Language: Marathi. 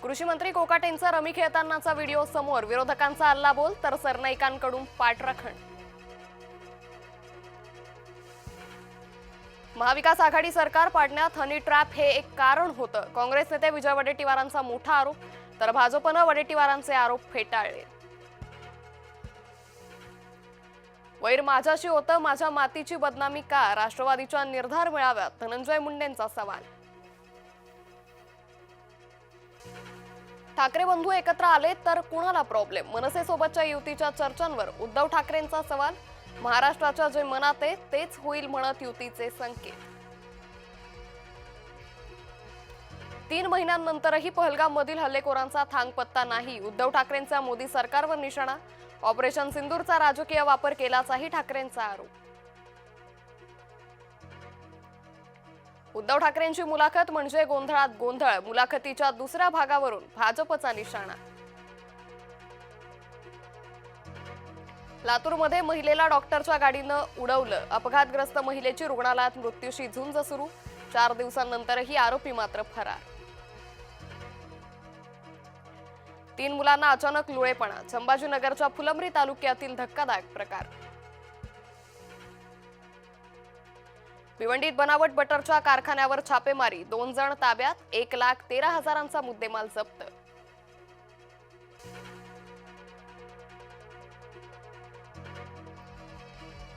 कृषी मंत्री कोकाटेंचा रमी खेळतानाचा व्हिडिओ समोर, विरोधकांचा हल्लाबोल तर सरनाईकांकडून पाठराखण। महाविकास आघाडी सरकार पाडण्यात हनी ट्रॅप हे एक कारण होतं, काँग्रेस नेते विजय वडेट्टीवारांचा मोठा आरोप, तर भाजपनं वडेट्टीवारांचे आरोप फेटाळले। वैर माझ्याशी होतं, माझ्या मातीची बदनामी का? राष्ट्रवादीच्या निर्धार मेळाव्यात धनंजय मुंडेंचा सवाल। ठाकरे बंधू एकत्र आले तर कुणाला प्रॉब्लेम? मनसे सोबतच्या युतीच्या चर्चांवर उद्धव ठाकरेंचा सवाल। महाराष्ट्राच्या जे मनात आहे तेच होईल म्हणत युतीचे संकेत। 3 महिन्यांनंतरही पहलगाममधील हल्लेखोरांचा थांगपत्ता नाही, उद्धव ठाकरेंचा मोदी सरकारवर निशाणा। ऑपरेशन सिंदूरचा राजकीय वापर केल्याचाही ठाकरेंचा आरोप। उद्धव ठाकरेंची मुलाखत म्हणजे गोंधळात गोंधळ, मुलाखतीच्या दुसऱ्या भागावरून भाजपचा निशाणा। लातूरमध्ये महिलेला डॉक्टरच्या गाडीनं उडवलं, अपघातग्रस्त महिलेची रुग्णालयात मृत्यूशी झुंज सुरू, 4 दिवसांनंतरही आरोपी मात्र फरार। 3 मुलांना अचानक लुळेपणा, संभाजीनगरच्या फुलंब्री तालुक्यातील धक्कादायक प्रकार। भिवंडीत बनावट बटरच्या कारखान्यावर छापेमारी, 2 जण ताब्यात, 1,13,000चा मुद्देमाल जप्त।